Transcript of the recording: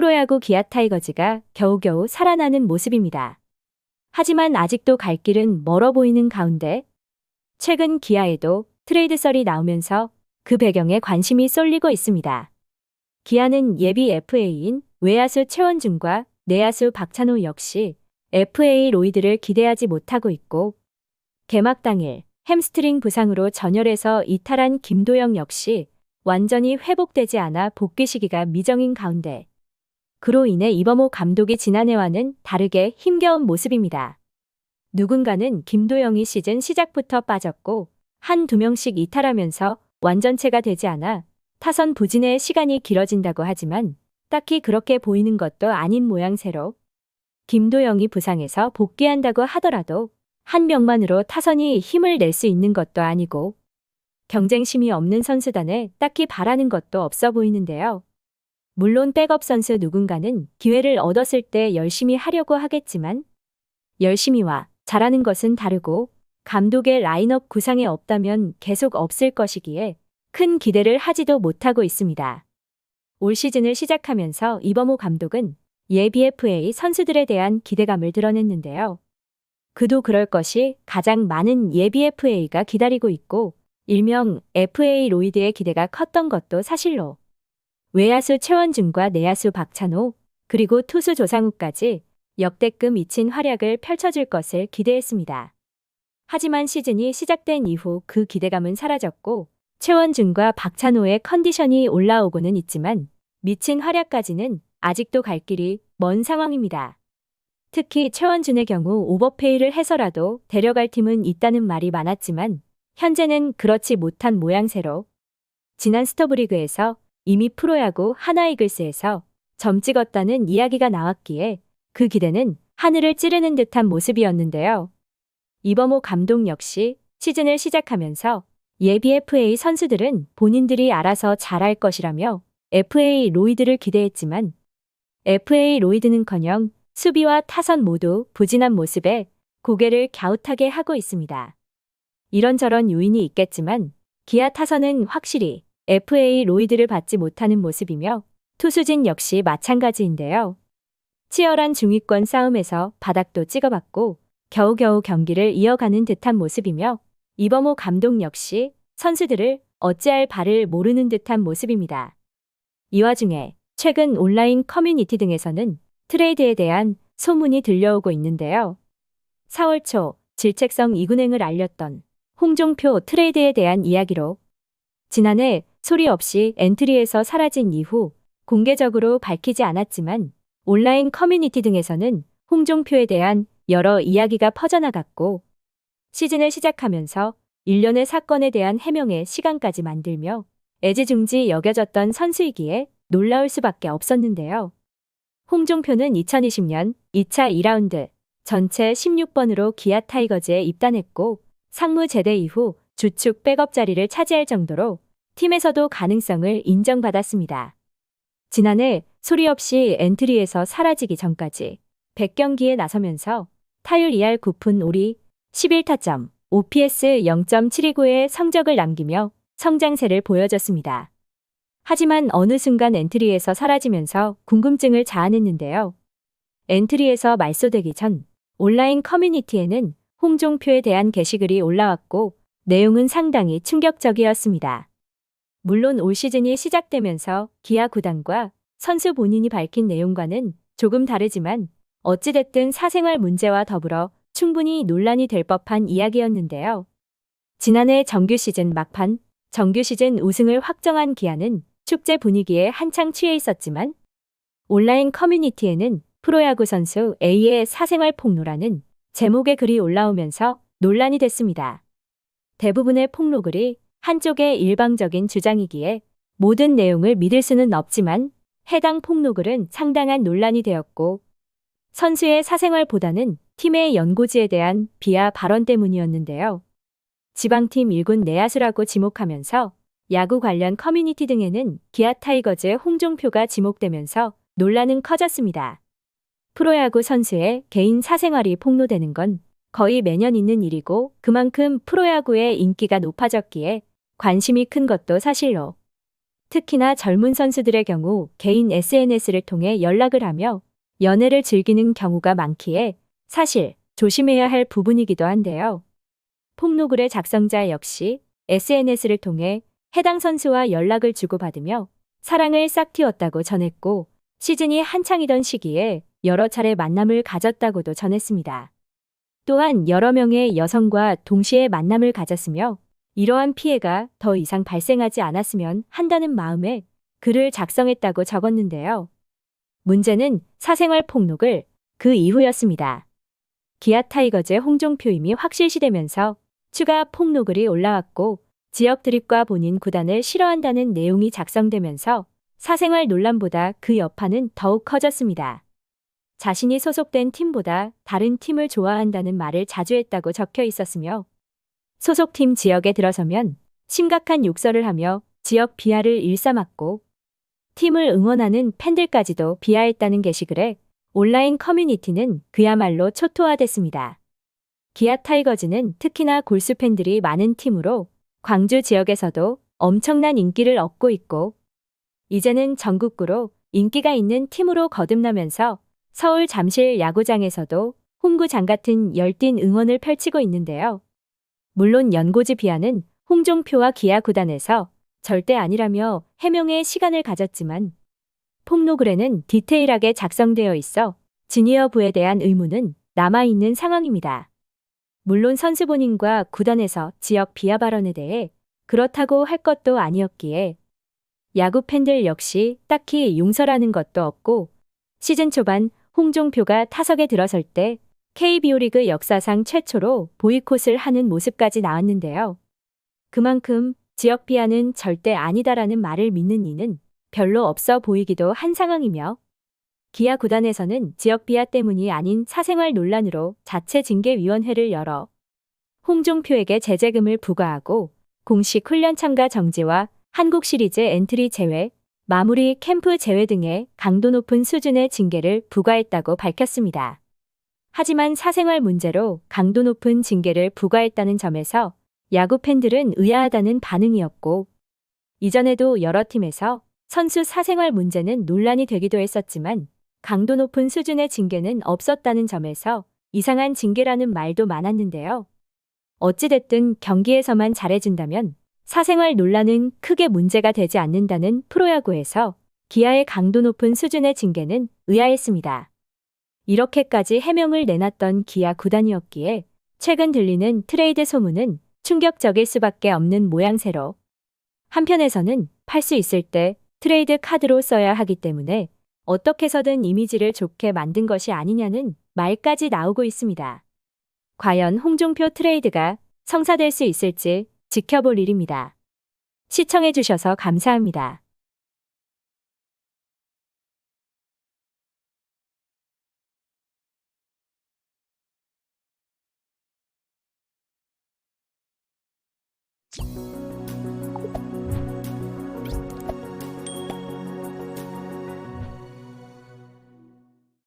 프로야구 기아 타이거즈가 겨우겨우 살아나는 모습입니다. 하지만 아직도 갈 길은 멀어 보이는 가운데 최근 기아에도 트레이드 썰이 나오면서 그 배경에 관심이 쏠리고 있습니다. 기아는 예비 FA인 외야수 최원준과 내야수 박찬호 역시 FA 로이드를 기대하지 못하고 있고, 개막 당일 햄스트링 부상으로 전열에서 이탈한 김도영 역시 완전히 회복되지 않아 복귀 시기가 미정인 가운데 그로 인해 이범호 감독이 지난해와는 다르게 힘겨운 모습입니다. 누군가는 김도영이 시즌 시작부터 빠졌고 한두 명씩 이탈하면서 완전체가 되지 않아 타선 부진의 시간이 길어진다고 하지만 딱히 그렇게 보이는 것도 아닌 모양새로 김도영이 부상해서 복귀한다고 하더라도 한 명만으로 타선이 힘을 낼 수 있는 것도 아니고 경쟁심이 없는 선수단에 딱히 바라는 것도 없어 보이는데요. 물론 백업 선수 누군가는 기회를 얻었을 때 열심히 하려고 하겠지만 열심히와 잘하는 것은 다르고 감독의 라인업 구상에 없다면 계속 없을 것이기에 큰 기대를 하지도 못하고 있습니다. 올 시즌을 시작하면서 이범호 감독은 예비 FA 선수들에 대한 기대감을 드러냈는데요. 그도 그럴 것이 가장 많은 예비 FA가 기다리고 있고 일명 FA 로이드의 기대가 컸던 것도 사실로 외야수 최원준과 내야수 박찬호 그리고 투수 조상우까지 역대급 미친 활약을 펼쳐줄 것을 기대했습니다. 하지만 시즌이 시작된 이후 그 기대감은 사라졌고 최원준과 박찬호의 컨디션이 올라오고는 있지만 미친 활약까지는 아직도 갈 길이 먼 상황입니다. 특히 최원준의 경우 오버페이를 해서라도 데려갈 팀은 있다는 말이 많았지만 현재는 그렇지 못한 모양새로 지난 스토브리그에서 이미 프로야구 하나이글스에서 점 찍었다는 이야기가 나왔기에 그 기대는 하늘을 찌르는 듯한 모습이었는데요. 이범호 감독 역시 시즌을 시작하면서 예비 FA 선수들은 본인들이 알아서 잘할 것이라며 FA 로이드를 기대했지만 FA 로이드는커녕 수비와 타선 모두 부진한 모습에 고개를 갸웃하게 하고 있습니다. 이런저런 요인이 있겠지만 기아 타선은 확실히 FA 로이드를 받지 못하는 모습이며 투수진 역시 마찬가지인데요. 치열한 중위권 싸움에서 바닥도 찍어봤고 겨우겨우 경기를 이어가는 듯한 모습이며 이범호 감독 역시 선수들을 어찌할 바를 모르는 듯한 모습입니다. 이 와중에 최근 온라인 커뮤니티 등에서는 트레이드에 대한 소문이 들려오고 있는데요. 4월 초 질책성 2군행을 알렸던 홍종표 트레이드에 대한 이야기로 지난해 소리 없이 엔트리에서 사라진 이후 공개적으로 밝히지 않았지만 온라인 커뮤니티 등에서는 홍종표에 대한 여러 이야기가 퍼져나갔고 시즌을 시작하면서 일련의 사건에 대한 해명의 시간까지 만들며 애지중지 여겨졌던 선수이기에 놀라울 수밖에 없었는데요. 홍종표는 2020년 2차 2라운드 전체 16번으로 기아 타이거즈에 입단했고 상무 제대 이후 주축 백업 자리를 차지할 정도로 팀에서도 가능성을 인정받았습니다. 지난해 소리 없이 엔트리에서 사라지기 전까지 100경기에 나서면서 타율 2할 9푼 5리 11타점, OPS 0.729의 성적을 남기며 성장세를 보여줬습니다. 하지만 어느 순간 엔트리에서 사라지면서 궁금증을 자아냈는데요. 엔트리에서 말소되기 전 온라인 커뮤니티에는 홍종표에 대한 게시글이 올라왔고 내용은 상당히 충격적이었습니다. 물론 올 시즌이 시작되면서 기아 구단과 선수 본인이 밝힌 내용과는 조금 다르지만 어찌됐든 사생활 문제와 더불어 충분히 논란이 될 법한 이야기였는데요. 지난해 정규 시즌 막판 정규 시즌 우승을 확정한 기아는 축제 분위기에 한창 취해 있었지만 온라인 커뮤니티에는 프로야구 선수 A의 사생활 폭로라는 제목의 글이 올라오면서 논란이 됐습니다. 대부분의 폭로글이 한쪽의 일방적인 주장이기에 모든 내용을 믿을 수는 없지만 해당 폭로글은 상당한 논란이 되었고 선수의 사생활보다는 팀의 연고지에 대한 비하 발언 때문이었는데요. 지방팀 1군 내야수라고 지목하면서 야구 관련 커뮤니티 등에는 기아 타이거즈의 홍종표가 지목되면서 논란은 커졌습니다. 프로야구 선수의 개인 사생활이 폭로되는 건 거의 매년 있는 일이고 그만큼 프로야구의 인기가 높아졌기에 관심이 큰 것도 사실로 특히나 젊은 선수들의 경우 개인 SNS를 통해 연락을 하며 연애를 즐기는 경우가 많기에 사실 조심해야 할 부분이기도 한데요. 폭로글의 작성자 역시 SNS를 통해 해당 선수와 연락을 주고받으며 사랑을 싹 틔웠다고 전했고, 시즌이 한창이던 시기에 여러 차례 만남을 가졌다고도 전했습니다. 또한 여러 명의 여성과 동시에 만남을 가졌으며 이러한 피해가 더 이상 발생하지 않았으면 한다는 마음에 글을 작성했다고 적었는데요. 문제는 사생활 폭로글 그 이후였습니다. 기아 타이거즈의 홍종표 임이 확실시되면서 추가 폭로글이 올라왔고, 지역 드립과 본인 구단을 싫어한다는 내용이 작성되면서 사생활 논란보다 그 여파는 더욱 커졌습니다. 자신이 소속된 팀보다 다른 팀을 좋아한다는 말을 자주 했다고 적혀 있었으며, 소속팀 지역에 들어서면 심각한 욕설을 하며 지역 비하를 일삼았고, 팀을 응원하는 팬들까지도 비하했다는 게시글에 온라인 커뮤니티는 그야말로 초토화됐습니다. 기아 타이거즈는 특히나 골수 팬들이 많은 팀으로 광주 지역에서도 엄청난 인기를 얻고 있고, 이제는 전국구로 인기가 있는 팀으로 거듭나면서 서울 잠실 야구장에서도 홍구장 같은 열띤 응원을 펼치고 있는데요. 물론 연고지 비하는 홍종표와 기아 구단에서 절대 아니라며 해명의 시간을 가졌지만, 폭로글에는 디테일하게 작성되어 있어 진위 여부에 대한 의문은 남아있는 상황입니다. 물론 선수 본인과 구단에서 지역 비하 발언에 대해 그렇다고 할 것도 아니었기에 야구 팬들 역시 딱히 용서라는 것도 없고, 시즌 초반 홍종표가 타석에 들어설 때 KBO 리그 역사상 최초로 보이콧을 하는 모습까지 나왔는데요. 그만큼 지역 비하는 절대 아니다라는 말을 믿는 이는 별로 없어 보이기도 한 상황이며, 기아 구단에서는 지역 비하 때문이 아닌 사생활 논란으로 자체 징계위원회를 열어 홍종표에게 제재금을 부과하고 공식 훈련 참가 정지와 한국 시리즈 엔트리 제외, 마무리 캠프 제외 등의 강도 높은 수준의 징계를 부과했다고 밝혔습니다. 하지만 사생활 문제로 강도 높은 징계를 부과했다는 점에서 야구 팬들은 의아하다는 반응이었고, 이전에도 여러 팀에서 선수 사생활 문제는 논란이 되기도 했었지만 강도 높은 수준의 징계는 없었다는 점에서 이상한 징계라는 말도 많았는데요. 어찌됐든 경기에서만 잘해준다면 사생활 논란은 크게 문제가 되지 않는다는 프로야구에서 기아의 강도 높은 수준의 징계는 의아했습니다. 이렇게까지 해명을 내놨던 기아 구단이었기에 최근 들리는 트레이드 소문은 충격적일 수밖에 없는 모양새로, 한편에서는 팔 수 있을 때 트레이드 카드로 써야 하기 때문에 어떻게 해서든 이미지를 좋게 만든 것이 아니냐는 말까지 나오고 있습니다. 과연 홍종표 트레이드가 성사될 수 있을지 지켜볼 일입니다. 시청해주셔서 감사합니다.